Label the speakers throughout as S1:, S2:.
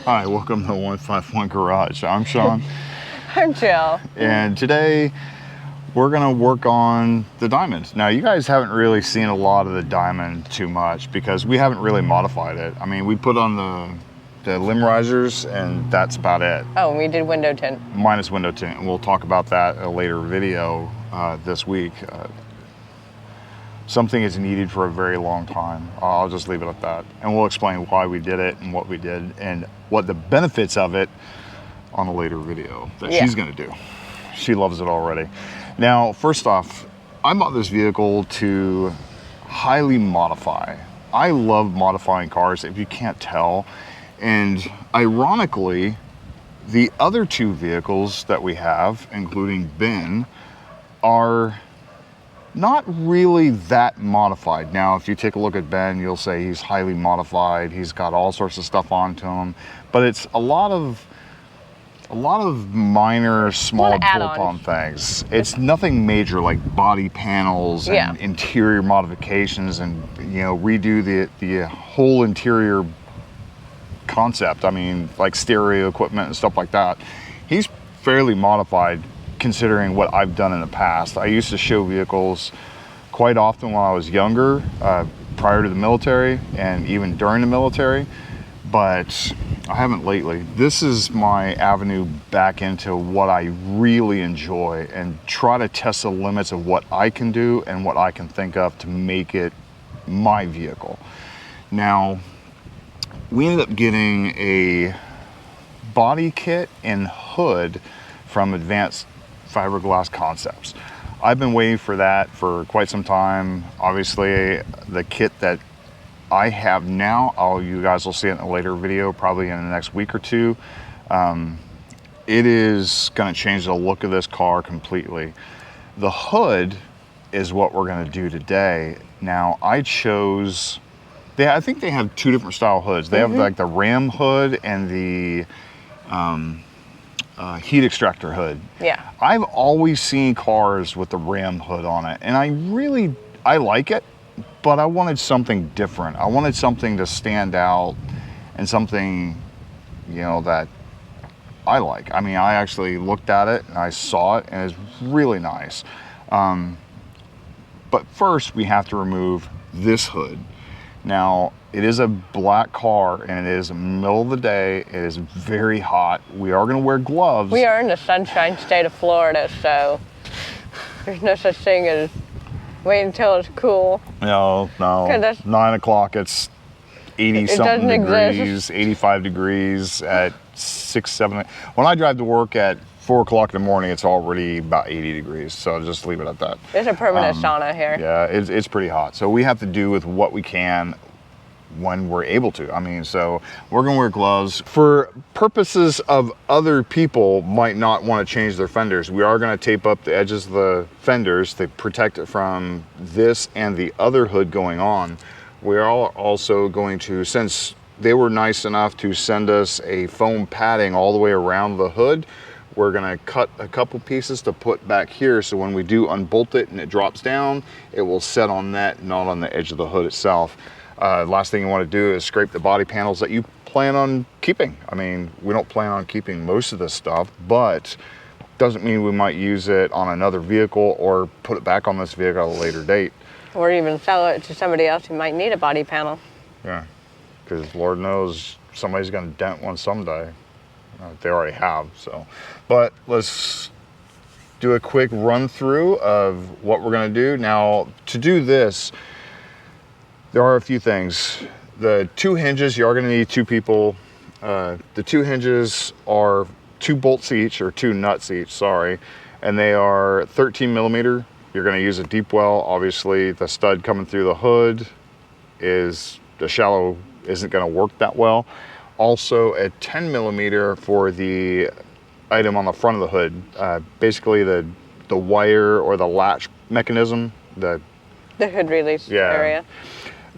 S1: Hi, welcome to 151 Garage. I'm Shawn.
S2: I'm Jill.
S1: And today we're gonna work on the Diamond. Now you guys haven't really seen a lot of the Diamond too much because we haven't really modified it. I mean, we put on the limb risers and that's about it.
S2: Oh, we did window tint.
S1: Minus window tint, and we'll talk about that in a later video this week. Something is needed for a very long time. I'll just leave it at that. And we'll explain why we did it and what we did and what the benefits of it on a later video that she's gonna do. She loves it already. Now, first off, I bought this vehicle to highly modify. I love modifying cars, if you can't tell. And ironically, the other two vehicles that we have, including Ben, are not really that modified. Now, if you take a look at Ben, you'll say he's highly modified. He's got all sorts of stuff onto him, but it's a lot of minor, small bolt-on things. It's nothing major like body panels and interior modifications and, you know, redo the whole interior concept. I mean, like stereo equipment and stuff like that. He's fairly modified considering what I've done in the past. I used to show vehicles quite often when I was younger, prior to the military and even during the military, but I haven't lately. This is my avenue back into what I really enjoy and try to test the limits of what I can do and what I can think of to make it my vehicle. Now, we ended up getting a body kit and hood from Advanced Fiberglass Concepts. I've been waiting for that for quite some time. Obviously, the kit that I have now, you guys will see it in a later video, probably in the next week or two. It is gonna change the look of this car completely. The hood is what we're gonna do today. Now, I chose, I think they have two different style hoods. They have like the Ram hood and the heat extractor hood. Yeah. I've always seen cars with the Ram hood on it, and I like it, but I wanted something different. I wanted something to stand out and something, you know, that I like. I mean, I actually looked at it and I saw it and it's really nice. But first we have to remove this hood. Now, it is a black car and it is the middle of the day. It is very hot. We are gonna wear gloves. We are in the sunshine state of Florida, so there's no such thing as wait until it's cool. No, 9 o'clock, it's 80 something degrees, 85 degrees at 6, 7. When I drive to work at 4 o'clock in the morning, it's already about 80 degrees. So just leave it at that. There's a permanent sauna here. Yeah, it's pretty hot. So we have to do with what we can when we're able to. I mean, so we're gonna wear gloves. For purposes of other people might not want to change their fenders, we are gonna tape up the edges of the fenders to protect it from this and the other hood going on. We are also going to, since they were nice enough to send us a foam padding all the way around the hood, we're gonna cut a couple pieces to put back here so when we do unbolt it and it drops down, it will set on that, not on the edge of the hood itself. Last thing you want to do is scrape the body panels that you plan on keeping. I mean, we don't plan on keeping most of this stuff, but doesn't mean we might use it on another vehicle or put it back on this vehicle at a later date. Or even sell it to somebody else who might need a body panel. Yeah, because Lord knows somebody's going to dent one someday. They already have, so. But let's do a quick run through of what we're going to do. Now, to do this, there are a few things. The two hinges, you are gonna need two people. The two hinges are 2 bolts each, or 2 nuts each, sorry. And they are 13 millimeter. You're gonna use a deep well. Obviously, the stud coming through the hood the shallow isn't gonna work that well. Also, a 10 millimeter for the item on the front of the hood. Basically, the wire or the latch mechanism, the hood release area.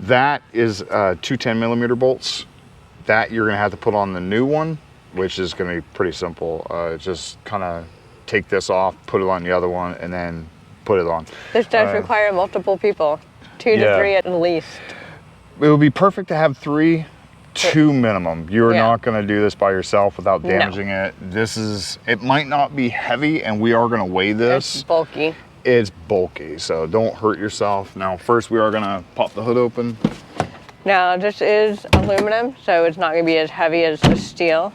S1: That is 2 10 millimeter bolts. That you're gonna have to put on the new one, which is gonna be pretty simple. Just kind of take this off, put it on the other one, and then put it on. This does require multiple people, 2 to 3 at least. It would be perfect to have 3 to minimum. You're not going to do this by yourself without damaging it. It might not be heavy, and we are going to weigh this.
S2: It's bulky.
S1: It's bulky, so don't hurt yourself. Now, first we are going to pop the hood open.
S2: Now, this is aluminum, so it's not going to be as heavy as the steel.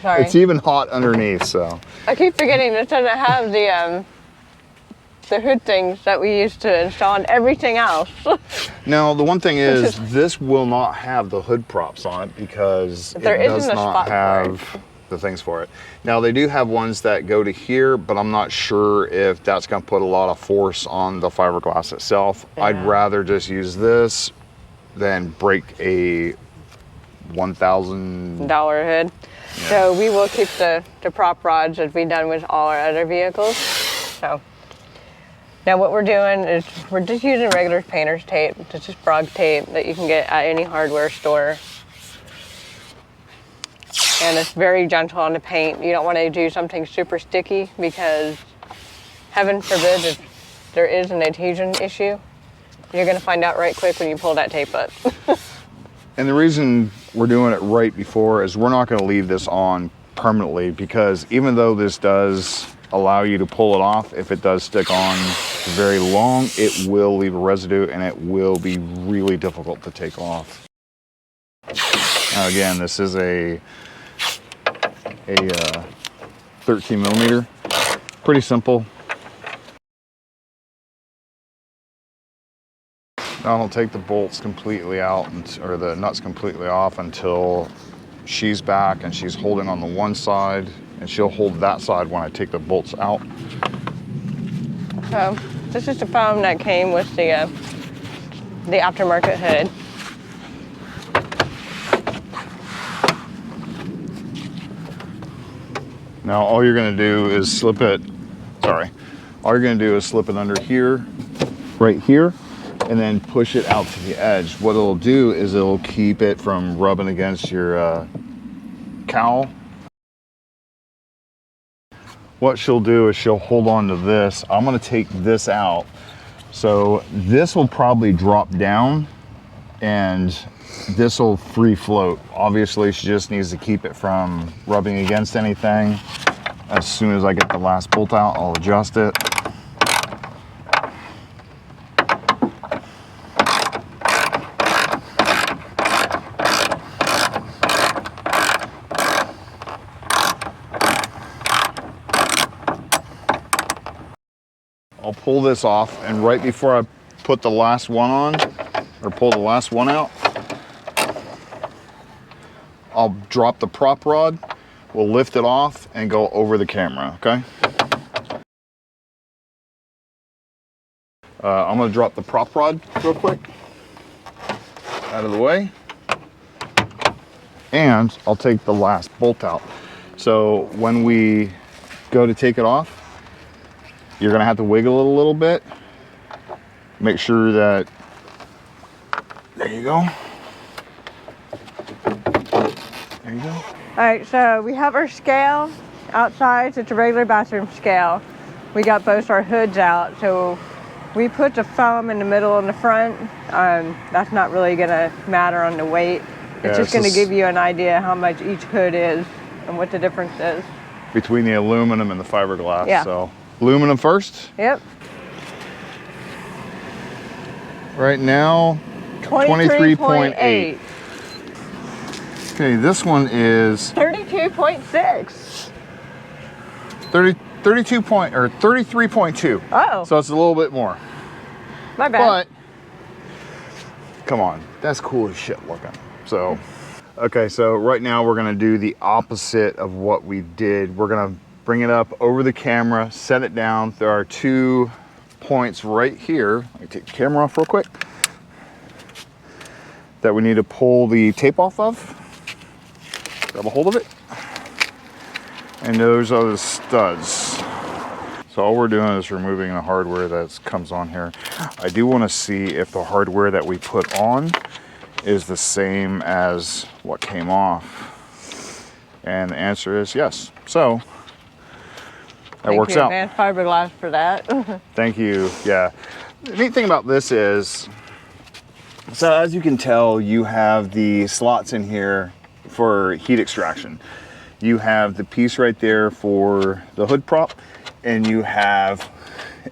S2: Sorry.
S1: It's even hot underneath, so.
S2: I keep forgetting this doesn't have the hood things that we used to install on everything else.
S1: Now, the one thing is, this will not have the hood props on it because it does not have the things for it. Now, they do have ones that go to here, but I'm not sure if that's going to put a lot of force on the fiberglass itself. Yeah. I'd rather just use this than break a $1,000
S2: hood. Yeah. So we will keep the prop rods as we've done with all our other vehicles. So. Now what we're doing is we're just using regular painter's tape. It's just frog tape that you can get at any hardware store. And it's very gentle on the paint. You don't want to do something super sticky because heaven forbid if there is an adhesion issue, you're going to find out right quick when you pull that tape up.
S1: And the reason we're doing it right before is we're not going to leave this on permanently because even though this does allow you to pull it off, if it does stick on very long, it will leave a residue and it will be really difficult to take off. Now again, this is a 13 millimeter, pretty simple. Now I don't take the bolts completely out or the nuts completely off until she's back and she's holding on the one side, and she'll hold that side when I take the bolts out.
S2: So this is the foam that came with the aftermarket hood.
S1: Now all you're going to do is slip it, all you're going to do is slip it under here, right here, and then push it out to the edge. What it'll do is it'll keep it from rubbing against your cowl. What she'll do is she'll hold on to this. I'm going to take this out. So this will probably drop down and this will free float. Obviously, she just needs to keep it from rubbing against anything. As soon as I get the last bolt out, I'll adjust it. I'll pull this off, and right before I put the last one on, or pull the last one out, I'll drop the prop rod, we'll lift it off and go over the camera, okay? I'm gonna drop the prop rod real quick, out of the way, and I'll take the last bolt out. So when we go to take it off, you're gonna have to wiggle it a little bit. Make sure that, there you go. There you go.
S2: All right, so we have our scale outside. It's a regular bathroom scale. We got both our hoods out, so we put the foam in the middle and the front. That's not really gonna matter on the weight. It's just gonna give you an idea how much each hood is and what the difference is.
S1: Between the aluminum and the fiberglass, yeah. So. Aluminum first?
S2: Yep.
S1: Right now, 23.8. Okay, this one is
S2: 32.6.
S1: 33.2.
S2: Oh.
S1: So it's a little bit more.
S2: My bad.
S1: But come on, that's cool as shit looking. So, okay, so right now we're gonna do the opposite of what we did. We're gonna bring it up over the camera, set it down. There are 2 points right here. Let me take the camera off real quick. That we need to pull the tape off of. Grab a hold of it. And those are the studs. So all we're doing is removing the hardware that comes on here. I do want to see if the hardware that we put on is the same as what came off. And the answer is yes. So that works out.
S2: Thank you, Advanced Fiberglass, for that.
S1: Thank you. Yeah. The neat thing about this is So as you can tell, you have the slots in here for heat extraction. You have the piece right there for the hood prop, and you have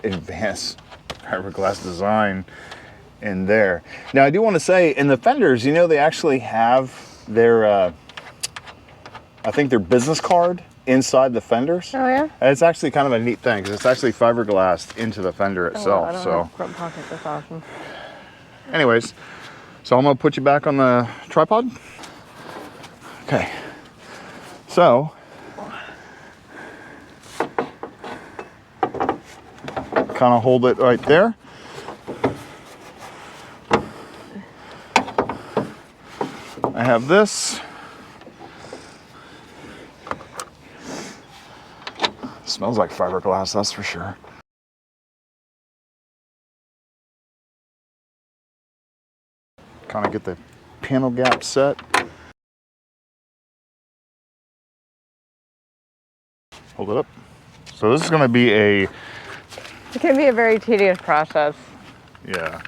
S1: advanced fiberglass design in there. Now I do want to say, in the fenders, you know, they actually have their, I think their business card inside the fenders.
S2: Oh yeah?
S1: And it's actually kind of a neat thing, because it's actually fiberglassed into the fender itself.
S2: I don't have front pocket, that's awesome.
S1: Anyways, so I'm gonna put you back on the tripod. Okay, so kind of hold it right there. I have this. Smells like fiberglass, that's for sure. Kind of get the panel gap set. Hold it up. So this is going to be
S2: It can be a very tedious process.
S1: Yeah.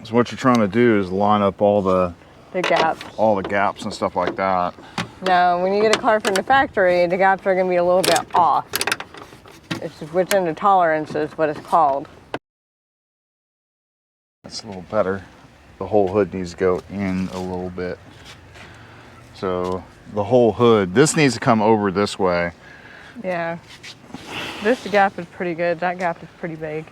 S1: So what you're trying to do is line up all the gaps and stuff like that.
S2: Now, when you get a car from the factory, the gaps are going to be a little bit off. It's within the tolerances, what it's called.
S1: That's a little better. The whole hood needs to go in a little bit. So the whole hood, this needs to come over this way.
S2: Yeah. This gap is pretty good. That gap is pretty big.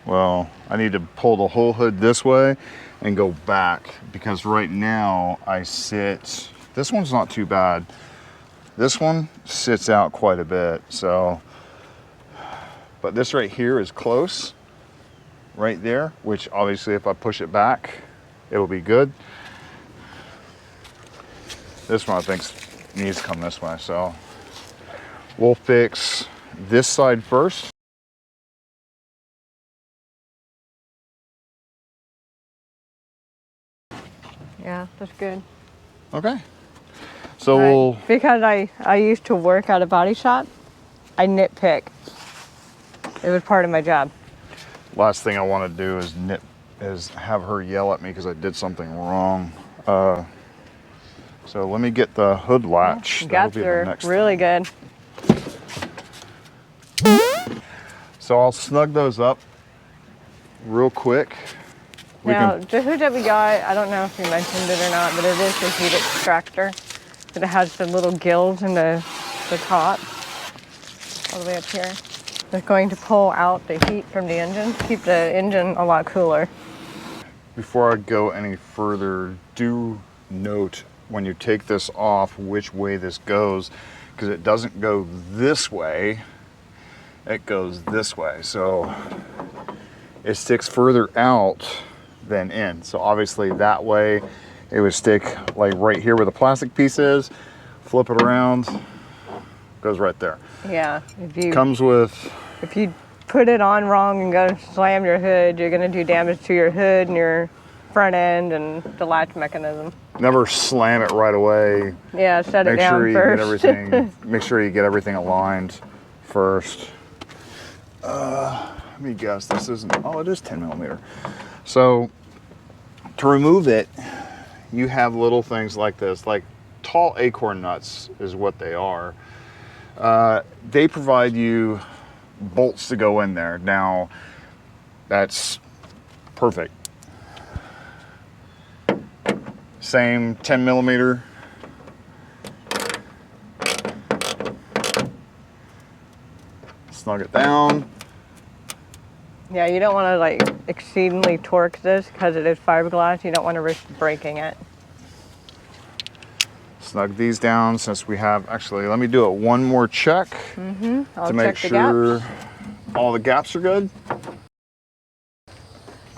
S1: Well, I need to pull the whole hood this way and go back, because right now I sit, this one's not too bad. This one sits out quite a bit, so, but this right here is close, right there, which obviously if I push it back, it will be good. This one I think needs to come this way, so we'll fix this side first.
S2: Yeah, that's good.
S1: Okay. So
S2: because I used to work at a body shop, I nitpick. It was part of my job.
S1: Last thing I want to do is have her yell at me because I did something wrong. So let me get the hood latch.
S2: Gaps are really good.
S1: So I'll snug those up real quick.
S2: Now, the hood that we got, I don't know if you mentioned it or not, but it is the heat extractor. But it has the little gills in the top, all the way up here. It's going to pull out the heat from the engine, keep the engine a lot cooler.
S1: Before I go any further, do note when you take this off which way this goes, because it doesn't go this way, it goes this way. So it sticks further out than in. So obviously that way it would stick like right here where the plastic piece is, flip it around, goes right there.
S2: Yeah,
S1: if
S2: you put it on wrong and go slam your hood, you're gonna do damage to your hood and your front end and the latch mechanism.
S1: Never slam it right away.
S2: Yeah, set it down first.
S1: Make sure you get everything aligned first. Let me guess, this isn't, oh, it is 10 millimeter. So to remove it, you have little things like this, like tall acorn nuts is what they are. They provide you bolts to go in there. Now, that's perfect. Same 10 millimeter. Snug it down.
S2: Yeah, you don't want to like exceedingly torque this because it is fiberglass. You don't want to risk breaking it.
S1: Snug these down since we have, actually, let me do it one more check to make sure all the gaps are good.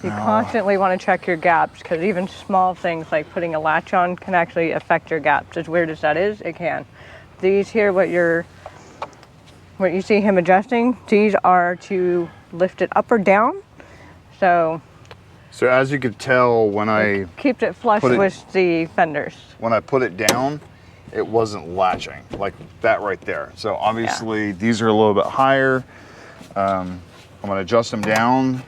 S2: You constantly want to check your gaps because even small things like putting a latch on can actually affect your gaps. As weird as that is, it can. These here, what you see him adjusting, these are to lift it up or down. So
S1: as you could tell when I
S2: keeps it flush with the fenders.
S1: When I put it down, it wasn't latching like that right there. So obviously these are a little bit higher. I'm gonna adjust them down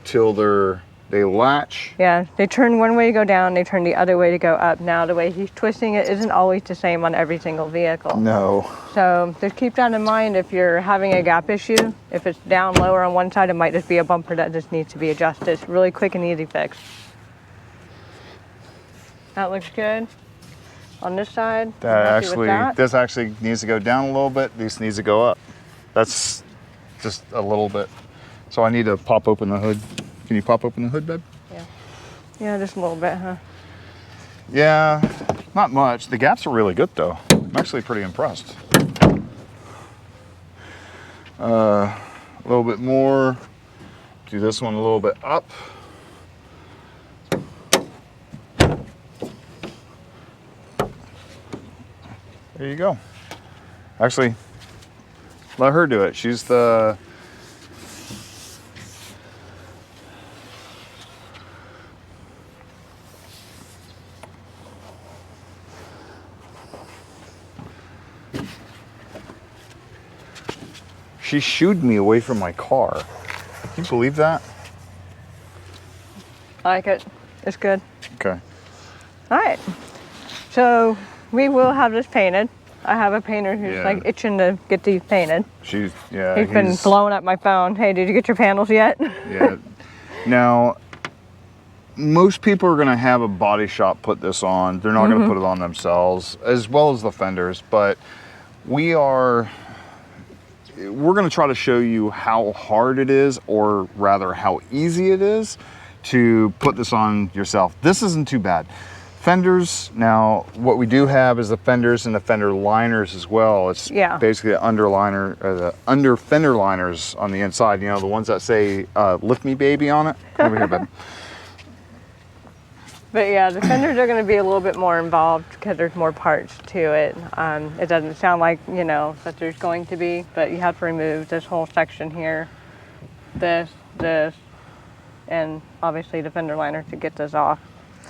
S1: till they're They latch.
S2: Yeah, they turn one way to go down, they turn the other way to go up. Now, the way he's twisting it isn't always the same on every single vehicle.
S1: No.
S2: So just keep that in mind if you're having a gap issue. If it's down lower on one side, it might just be a bumper that just needs to be adjusted. It's really quick and easy fix. That looks good. On this side,
S1: this actually needs to go down a little bit. This needs to go up. That's just a little bit. So I need to pop open the hood. Can you pop open the hood, babe?
S2: Yeah. Yeah, just a little bit, huh?
S1: Yeah, not much. The gaps are really good though. I'm actually pretty impressed. A little bit more. Do this one a little bit up. There you go. Actually, let her do it. She's the... She shooed me away from my car. Can you believe that?
S2: I like it. It's good.
S1: Okay.
S2: All right. So we will have this painted. I have a painter who's like itching to get these painted. He's been blowing up my phone. Hey, did you get your panels yet?
S1: Yeah. Now, most people are going to have a body shop put this on. They're not going to put it on themselves, as well as the fenders. But we're going to try to show you how hard it is, or rather how easy it is to put this on yourself. This isn't too bad. Fenders, now what we do have is the fenders and the fender liners as well. It's basically the underliner, or the under fender liners on the inside, you know, the ones that say lift me baby on it. Over here, babe.
S2: But yeah, the fenders are going to be a little bit more involved because there's more parts to it. It doesn't sound like, you know, that there's going to be, but you have to remove this whole section here, this, and obviously the fender liner to get this off.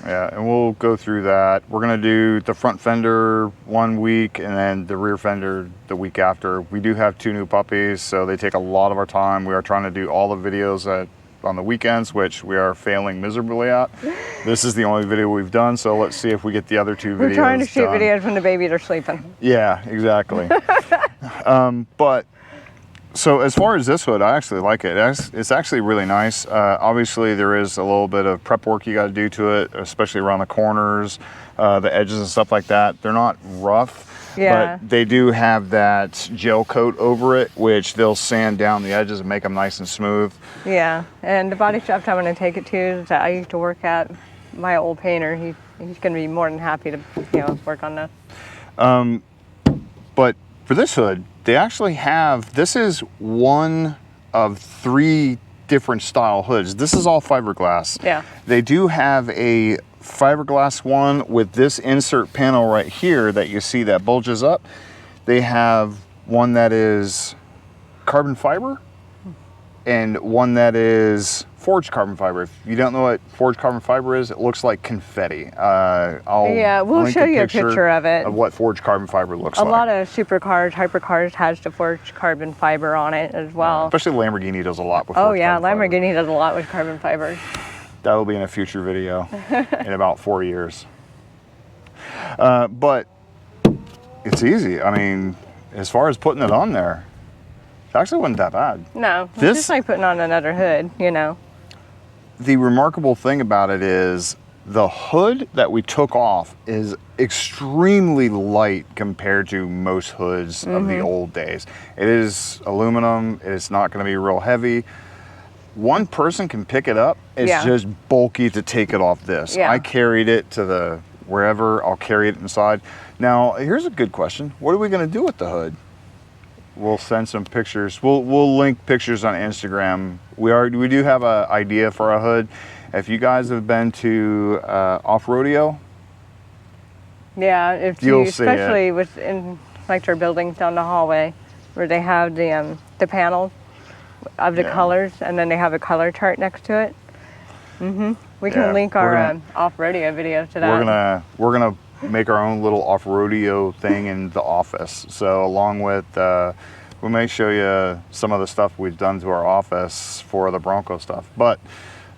S1: Yeah, and we'll go through that. We're going to do the front fender 1 week and then the rear fender the week after. We do have 2 new puppies, so they take a lot of our time. We are trying to do all the videos on the weekends, which we are failing miserably at. This is the only video we've done, so let's see if we get the other 2 videos
S2: We're trying to shoot videos when the babies are sleeping.
S1: Yeah, exactly. But so as far as this hood, I actually like it. It's actually really nice. Obviously, there is a little bit of prep work you got to do to it, especially around the corners, the edges and stuff like that. They're not rough, but they do have that gel coat over it, which they'll sand down the edges and make them nice and smooth.
S2: Yeah, and the body shop I'm going to take it to is that I used to work at. My old painter, he's going to be more than happy to work on this.
S1: But for this hood, they actually have, this is one of 3 different style hoods. This is all fiberglass.
S2: Yeah.
S1: They do have a fiberglass one with this insert panel right here that you see that bulges up. They have one that is carbon fiber and one that is forged carbon fiber. If you don't know what forged carbon fiber is, it looks like confetti.
S2: We'll show you a picture of it.
S1: Of what forged carbon fiber looks like.
S2: A lot of supercars, hypercars has the forged carbon fiber on it as well.
S1: Especially Lamborghini does a lot with
S2: forged carbon fiber. Lamborghini does a lot with carbon fiber.
S1: That'll be in a future video in about 4 years. But it's easy. I mean, as far as putting it on there, it actually wasn't that bad.
S2: No, it's just like putting on another hood, you know.
S1: The remarkable thing about it is the hood that we took off is extremely light compared to most hoods of the old days. It is aluminum. It's not going to be real heavy. One person can pick it up. It's just bulky to take it off this. I carried it to wherever. I'll carry it inside. Now, here's a good question. What are we going to do with the hood? We'll send some pictures. We'll link pictures on Instagram. We do have an idea for a hood. If you guys have been to off rodeo,
S2: you'll especially within like their buildings down the hallway where they have the panels of the colors, and then they have a color chart next to it. We can link our off rodeo video to that.
S1: We're gonna make our own little off rodeo thing in the office. So along with we may show you some of the stuff we've done to our office for the Bronco stuff. But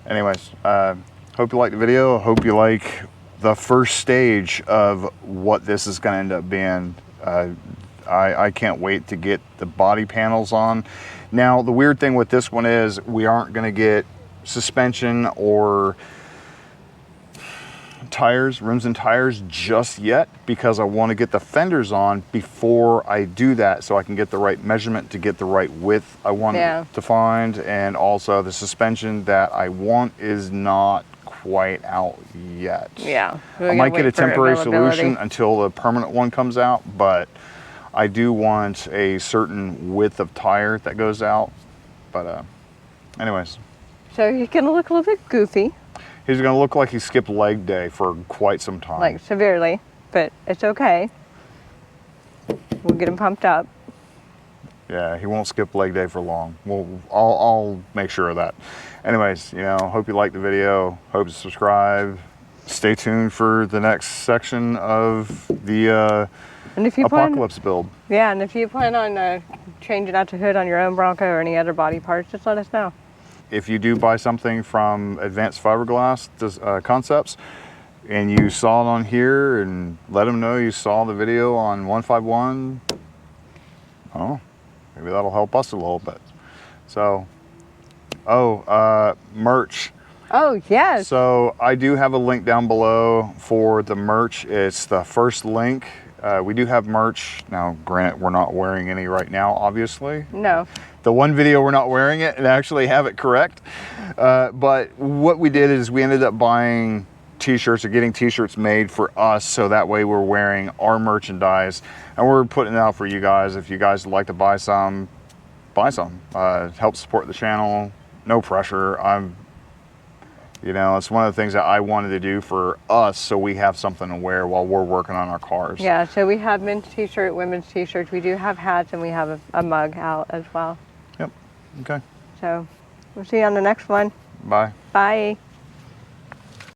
S1: anyways, hope you liked the video. Hope you like the first stage of what this is going to end up being. I can't wait to get the body panels on. Now, the weird thing with this one is we aren't going to get suspension or tires, rims and tires just yet, because I want to get the fenders on before I do that, so I can get the right measurement to get the right width I want to find. And also the suspension that I want is not quite out yet.
S2: Yeah.
S1: I might get a temporary solution until the permanent one comes out, but I do want a certain width of tire that goes out. But anyways. So
S2: he's gonna look a little bit goofy.
S1: He's gonna look like he skipped leg day for quite some time.
S2: Like severely, but it's okay. We'll get him pumped up.
S1: Yeah, he won't skip leg day for long. I'll make sure of that. Anyways, you know, hope you liked the video. Hope you subscribe. Stay tuned for the next section of the apocalypse build. Yeah, and if you plan on changing out the hood on your own Bronco or any other body parts, just let us know. If you do buy something from Advanced Fiberglass Concepts and you saw it on here, and let them know you saw the video on 151, oh, maybe that'll help us a little bit. So, merch. Oh, yes. So I do have a link down below for the merch. It's the first link. We do have merch. Now, granted, we're not wearing any right now, obviously. No. The one video we're not wearing it and actually have it correct. But what we did is we ended up buying t-shirts or getting t-shirts made for us, so that way we're wearing our merchandise and we're putting it out for you guys. If you guys would like to buy some, buy some. Help support the channel. No pressure. You know, it's one of the things that I wanted to do for us, so we have something to wear while we're working on our cars. Yeah, so we have men's t-shirt, women's t-shirts. We do have hats, and we have a mug out as well. Yep, okay. So we'll see you on the next one. Bye. Bye.